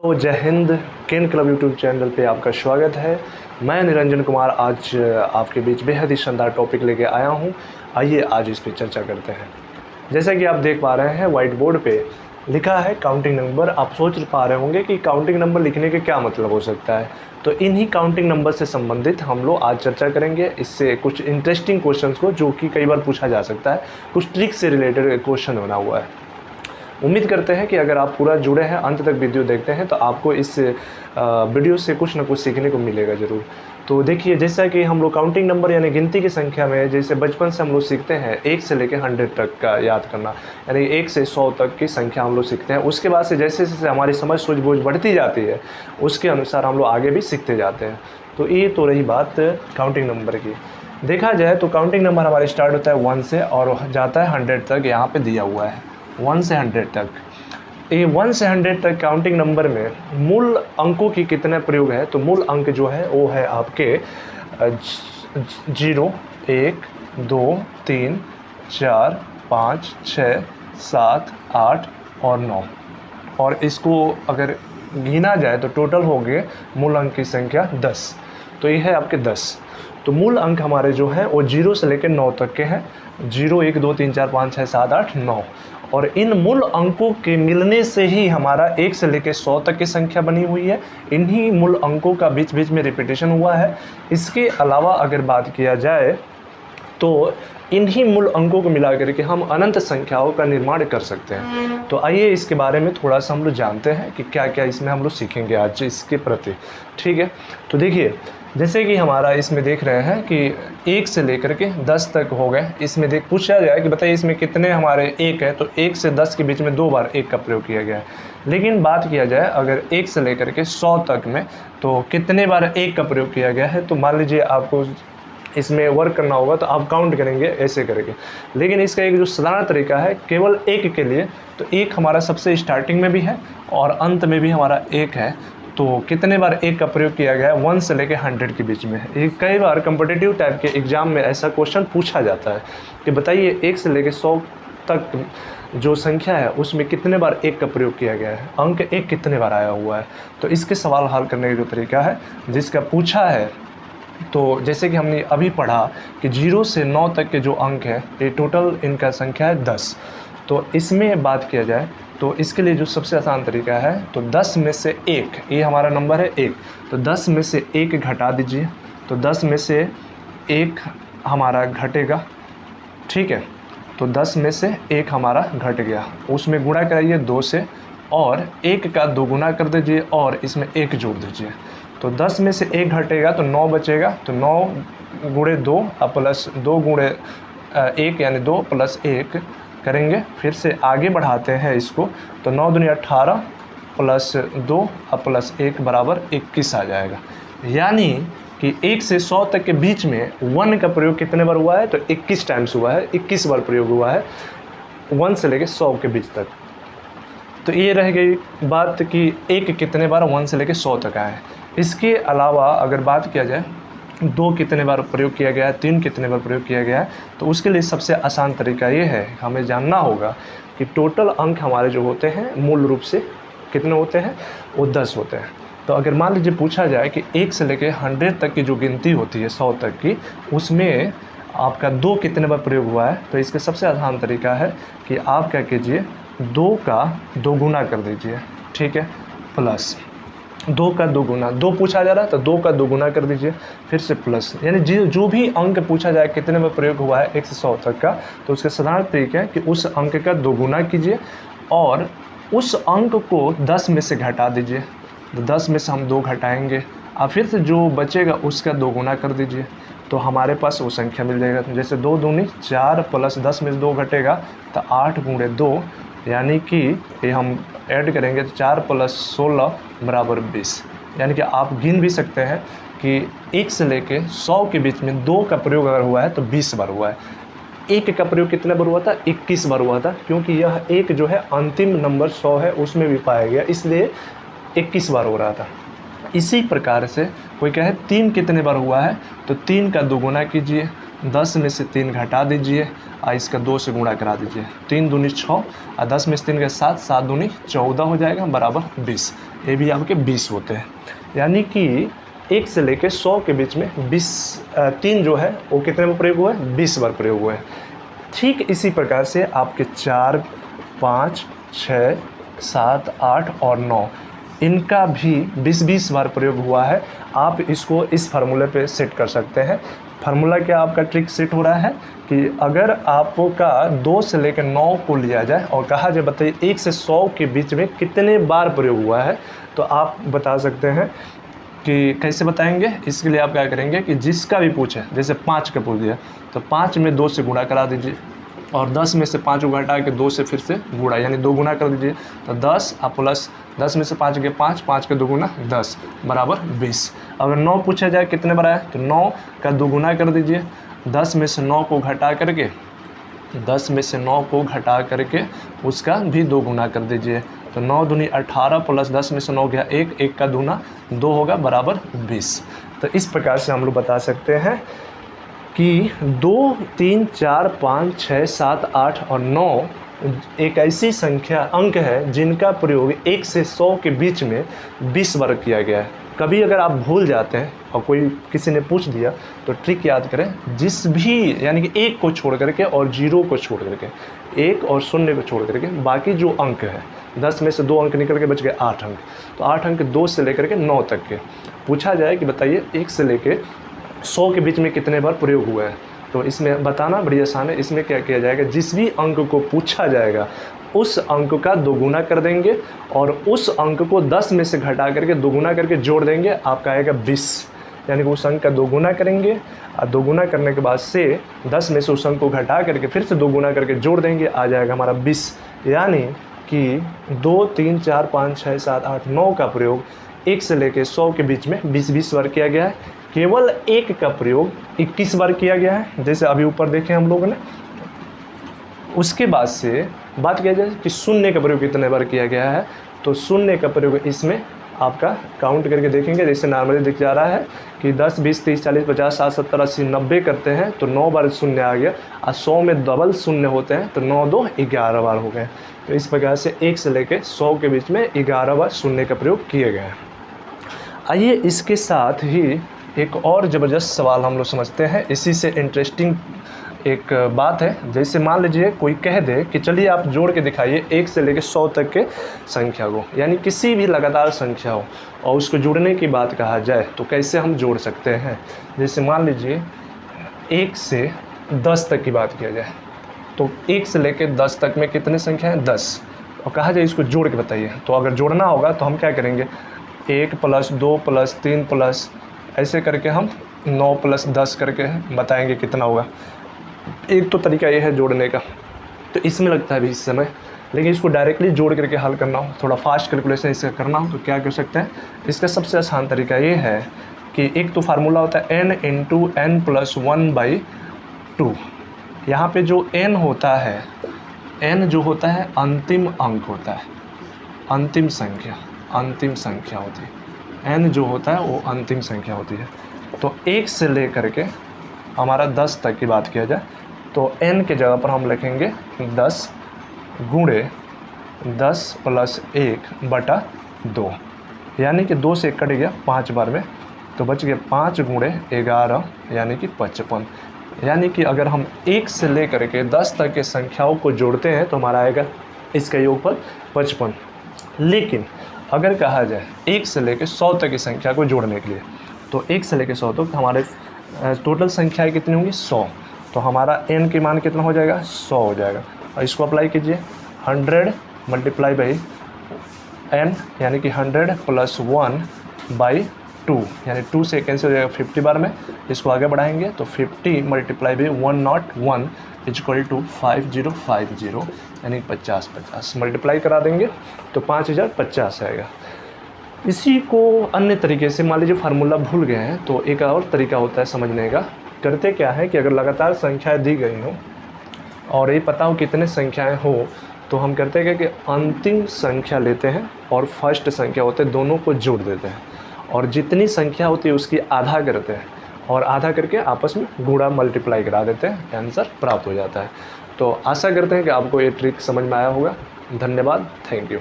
तो जय हिंद। केन club YouTube channel पे आपका स्वागत है। मैं निरंजन कुमार आज आपके बीच बेहद ही शानदार टॉपिक लेके आया हूँ। आइए आज इस पे चर्चा करते हैं। जैसा कि आप देख पा रहे हैं व्हाइट बोर्ड पे लिखा है काउंटिंग नंबर। आप सोच पा रहे होंगे कि काउंटिंग नंबर लिखने के क्या मतलब हो सकता है। तो इन्हीं काउंटिंग नंबर से संबंधित हम लोग आज चर्चा करेंगे। इससे कुछ इंटरेस्टिंग क्वेश्चंस को जो कि कई बार पूछा जा सकता है, कुछ ट्रिक से रिलेटेड क्वेश्चन बना हुआ है। उम्मीद करते हैं कि अगर आप पूरा जुड़े हैं, अंत तक वीडियो देखते हैं, तो आपको इस वीडियो से कुछ ना कुछ सीखने को मिलेगा ज़रूर। तो देखिए, जैसा कि हम लोग काउंटिंग नंबर यानी गिनती की संख्या में जैसे बचपन से हम लोग सीखते हैं 1 से लेकर 100 तक का याद करना, यानी 1 से 100 तक की संख्या हम लोग सीखते हैं। उसके बाद से जैसे जैसे हमारी समझ सूझबूझ बढ़ती जाती है, उसके अनुसार हम लोग आगे भी सीखते जाते हैं। तो ये तो रही बात काउंटिंग नंबर की। देखा जाए तो काउंटिंग नंबर हमारे स्टार्ट होता है 1 से और जाता है 100 तक। यहाँ पर दिया हुआ है 1 से 100 तक। ये 1 से 100 तक काउंटिंग नंबर में मूल अंकों की कितने प्रयोग है? तो मूल अंक जो है वो है आपके 0, 1, 2, 3, 4, 5, 6, 7, 8 और 9। और इसको अगर गिना जाए तो टोटल हो गए मूल अंक की संख्या 10। तो ये है आपके 10। तो मूल अंक हमारे जो हैं वो 0 से लेकर 9 तक के हैं। 0, 1, 2, 3, 4, 5, 6, 7, 8, 9। और इन मूल अंकों के मिलने से ही हमारा 1 से लेकर 100 तक की संख्या बनी हुई है। इन्हीं मूल अंकों का बीच बीच में रिपीटेशन हुआ है। इसके अलावा अगर बात किया जाए तो इन्हीं मूल अंकों को मिला करके हम अनंत संख्याओं का निर्माण कर सकते हैं। तो आइए इसके बारे में थोड़ा सा हम लोग जानते हैं कि क्या क्या इसमें हम लोग सीखेंगे आज इसके प्रति। ठीक है, तो देखिए, जैसे कि हमारा इसमें देख रहे हैं कि 1 से लेकर के 10 तक हो गए। इसमें पूछा जाए कि बताइए इसमें कितने हमारे 1 है, तो 1 से 10 के बीच में 2 बार 1 का प्रयोग किया गया है। लेकिन बात किया जाए अगर 1 से लेकर के 100 तक में तो कितने बार 1 का प्रयोग किया गया है, तो मान लीजिए आपको इसमें वर्क करना होगा तो आप काउंट करेंगे ऐसे करके। लेकिन इसका एक जो साधारण तरीका है केवल 1 के लिए, तो 1 हमारा सबसे स्टार्टिंग में भी है और अंत में भी हमारा 1 है। तो कितने बार 1 का प्रयोग किया गया है? 1 से लेकर 100 के बीच में। ये कई बार कॉम्पिटिटिव टाइप के एग्जाम में ऐसा क्वेश्चन पूछा जाता है कि बताइए 1 से लेकर 100 तक जो संख्या है उसमें कितने बार 1 का प्रयोग किया गया है, अंक 1 कितने बार आया हुआ है। तो इसके सवाल हल करने का जो तरीका है जिसका पूछा है, तो जैसे कि हमने अभी पढ़ा कि 0 से 9 तक के जो अंक है ये टोटल इनका संख्या है 10। तो इसमें बात किया जाए तो इसके लिए जो सबसे आसान तरीका है, तो 10 में से 1, ये हमारा नंबर है 1, तो 10 में से 1 घटा दीजिए। तो 10 में से 1 हमारा घटेगा। ठीक है, तो 10 में से 1 हमारा घट गया। उसमें गुणा कराइए 2 से और 1 का 2 गुना कर दीजिए और इसमें 1 जोड़ दीजिए। तो 10 में से 1 घटेगा तो 9 बचेगा। तो 9 गुणे 2 प्लस 2 गुणे 1 यानी 2 प्लस 1 करेंगे। फिर से आगे बढ़ाते हैं इसको, तो 9 दूनी 18 प्लस 2 प्लस 1 बराबर 21 आ जाएगा। यानी कि 1 से 100 तक के बीच में 1 का प्रयोग कितने बार हुआ है? तो 21 टाइम्स हुआ है, 21 बार प्रयोग हुआ है 1 से लेकर 100 के बीच तक। तो ये रह गई बात कि 1 कितने बार 1 से लेकर 100 तक आए। इसके अलावा अगर बात किया जाए 2 कितने बार प्रयोग किया गया है, 3 कितने बार प्रयोग किया गया है, तो उसके लिए सबसे आसान तरीका ये है, हमें जानना होगा कि टोटल अंक हमारे जो होते हैं मूल रूप से कितने होते हैं? वो 10 होते हैं। तो अगर मान लीजिए पूछा जाए कि 1 से लेकर 100 तक की जो गिनती होती है 100 तक की, उसमें आपका 2 कितने बार प्रयोग हुआ है, तो इसका सबसे आसान तरीका है कि आप क्या कीजिए 2 का 2 गुना कर दीजिए। ठीक है, प्लस 2 का 2 गुना, 2 पूछा जा रहा है तो 2 का 2 गुना कर दीजिए, फिर से प्लस, यानी जो भी अंक पूछा जाए कितने में प्रयोग हुआ है 1 से 100 तक का, तो उसका साधारण तरीका है कि उस अंक का 2 गुना कीजिए और उस अंक को 10 में से घटा दीजिए। तो 10 में से हम 2 घटाएंगे और फिर से जो बचेगा उसका 2 गुना कर दीजिए, तो हमारे पास वो संख्या मिल जाएगा। तो जैसे 2 दूनी 4 प्लस 10 में से 2 घटेगा तो 8 गुणे 2, यानी कि ये हम ऐड करेंगे तो 4 प्लस 16 बराबर 20। यानी कि आप गिन भी सकते हैं कि 1 से लेके 100 के बीच में 2 का प्रयोग अगर हुआ है तो 20 बार हुआ है। 1 का प्रयोग कितने बार हुआ था? 21 बार हुआ था, क्योंकि यह 1 जो है अंतिम नंबर 100 है उसमें भी पाया गया, इसलिए 21 बार हो रहा था। इसी प्रकार से कोई कहे 3 कितने बार हुआ है, तो 3 का 2 गुना कीजिए 10 में से 3 घटा दीजिए और इसका 2 से गुणा करा दीजिए। 3 दूनी 6 और 10 में से 3 के 7, 7 दूनी 14 हो जाएगा बराबर 20। ये भी आपके 20 होते हैं। यानी कि 1 से लेकर 100 के बीच में 3 जो है वो कितने में प्रयोग हुआ है? 20 बार प्रयोग हुआ है। ठीक इसी प्रकार से आपके 4, 5, 6, 7, 8 और 9 इनका भी 20-20 बार प्रयोग हुआ है। आप इसको इस फार्मूले पे सेट कर सकते हैं। फार्मूला क्या आपका ट्रिक सेट हो रहा है कि अगर आपका 2 से लेकर 9 को लिया जाए और कहा जाए बताइए 1 से 100 के बीच में कितने बार प्रयोग हुआ है, तो आप बता सकते हैं कि कैसे बताएंगे। इसके लिए आप क्या करेंगे कि जिसका भी पूछे, जैसे 5 का पूछ दिया तो 5 में 2 से गुणा करा दीजिए और 10 में से 5 को घटा के 2 से फिर से गुणा, यानी 2 गुना कर दीजिए। तो 10 और प्लस 10 में से 5 के 5, 5 के 2 गुना 10 बराबर 20। अगर 9 पूछा जाए कितने बार आए तो 9 का 2 गुना कर दीजिए। 10 में से 9 को घटा करके 10 में से 9 को घटा करके उसका भी 2 गुना कर दीजिए। तो 9 दूनी 18 प्लस 10 में से 9 गया 1, 1 का दूना 2 होगा बराबर 20। तो इस प्रकार से हम लोग बता सकते हैं कि 2, 3, 4, 5, 6, 7, 8 और 9 एक ऐसी संख्या अंक है जिनका प्रयोग 1 से 100 के बीच में 20 बार किया गया है। कभी अगर आप भूल जाते हैं और कोई किसी ने पूछ दिया तो ट्रिक याद करें, जिस भी यानी कि 1 को छोड़ करके और 0 को छोड़ करके, 1 और 0 को छोड़ करके बाकी जो अंक है 10 में से 2 अंक निकल के बच गए 8 अंक। तो 8 अंक 2 से लेकर के 9 तक के पूछा जाए कि बताइए 1 से लेकर 100 के बीच में कितने बार प्रयोग हुआ है, तो इसमें बताना बड़ी आसान है। इसमें क्या किया जाएगा, जिस भी अंक को पूछा जाएगा उस अंक का 2 गुना कर देंगे और उस अंक को 10 में से घटा करके 2 गुना करके जोड़ देंगे, आपका आएगा 20। यानी कि उस अंक का 2 गुना करेंगे और 2 गुना करने के बाद से 10 में से उस अंक को घटा करके फिर से 2 गुना करके जोड़ देंगे, आ जाएगा हमारा 20। यानी कि 2, 3, 4, 5, 6, 7, 8, 9 का प्रयोग 1 से लेकर 100 के बीच में 20-20 बार किया गया है। केवल 1 का प्रयोग 21 बार किया गया है, जैसे अभी ऊपर देखें हम लोगों ने। उसके बाद से बात किया जाए कि 0 का प्रयोग कितने बार किया गया है, तो 0 का प्रयोग इसमें आपका काउंट करके देखेंगे। जैसे नॉर्मली दिख जा रहा है कि 10, 20, 30, 40, 50, 60, 70, 80, 90 करते हैं तो 9 बार 0 आ गया और 100 में डबल 0 होते हैं तो 9, 2, 11 बार हो गए। तो इस प्रकार से 1 से लेकर 100 के बीच में 11 बार 0 का प्रयोग किए गए हैं। आइए इसके साथ ही एक और ज़बरदस्त सवाल हम लोग समझते हैं। इसी से इंटरेस्टिंग एक बात है, जैसे मान लीजिए कोई कह दे कि चलिए आप जोड़ के दिखाइए 1 से लेकर 100 तक के संख्या को, यानी किसी भी लगातार संख्या हो और उसको जोड़ने की बात कहा जाए तो कैसे हम जोड़ सकते हैं। जैसे मान लीजिए 1 से 10 तक की बात किया जाए तो 1 से लेकर 10 तक में कितने संख्या हैं? 10। और कहा जाए इसको जोड़ के बताइए, तो अगर जोड़ना होगा तो हम क्या करेंगे, 1 + 2 + 3 + ऐसे करके हम 9 + 10 करके बताएंगे कितना होगा। एक तो तरीका ये है जोड़ने का, तो इसमें लगता है भी इस समय, लेकिन इसको डायरेक्टली जोड़ करके हल करना हो, थोड़ा फास्ट कैलकुलेशन इसका करना हो तो क्या कर सकते हैं। इसका सबसे आसान तरीका ये है कि एक तो फार्मूला होता है n × n + 1/2। यहाँ पे जो n होता है, n जो होता है अंतिम अंक होता है, अंतिम संख्या होती है। n जो होता है वो अंतिम संख्या होती है। तो 1 से लेकर के हमारा 10 तक की बात किया जाए तो n के जगह पर हम लिखेंगे 10 × 10 + 1/2, यानी कि 2 से 1 कट गया 5 बार में, तो बच गया 5 × 11 यानी कि 55। यानी कि अगर हम 1 से लेकर के 10 तक के संख्याओं को जोड़ते हैं तो हमारा आएगा इसका योगफल 55। लेकिन अगर कहा जाए 1 से लेकर 100 तक की संख्या को जोड़ने के लिए, तो 1 से लेकर 100 तक हमारे टोटल संख्याएँ कितनी होंगी? 100। तो हमारा n के मान कितना हो जाएगा? 100 हो जाएगा। और इसको अप्लाई कीजिए, 100 × n यानी कि 100 + 1/2, यानी 2 से कैंसिल हो जाएगा 50 बार में। इसको आगे बढ़ाएंगे तो 50 × 101 = 5050, यानी 50 मल्टीप्लाई करा देंगे तो 5050 आएगा। इसी को अन्य तरीके से मान लीजिए फार्मूला भूल गए हैं तो एक और तरीका होता है समझने का। करते क्या है कि अगर लगातार संख्याएं दी गई हों और ये पता हो कितने संख्याएं हो, तो हम करते हैं कि अंतिम संख्या लेते हैं और फर्स्ट संख्या होते हैं, दोनों को जोड़ देते हैं और जितनी संख्या होती है उसकी आधा करते हैं और आधा करके आपस में गुणा मल्टीप्लाई करा देते हैं, आंसर प्राप्त हो जाता है। तो आशा करते हैं कि आपको ये ट्रिक समझ में आया होगा। धन्यवाद, थैंक यू।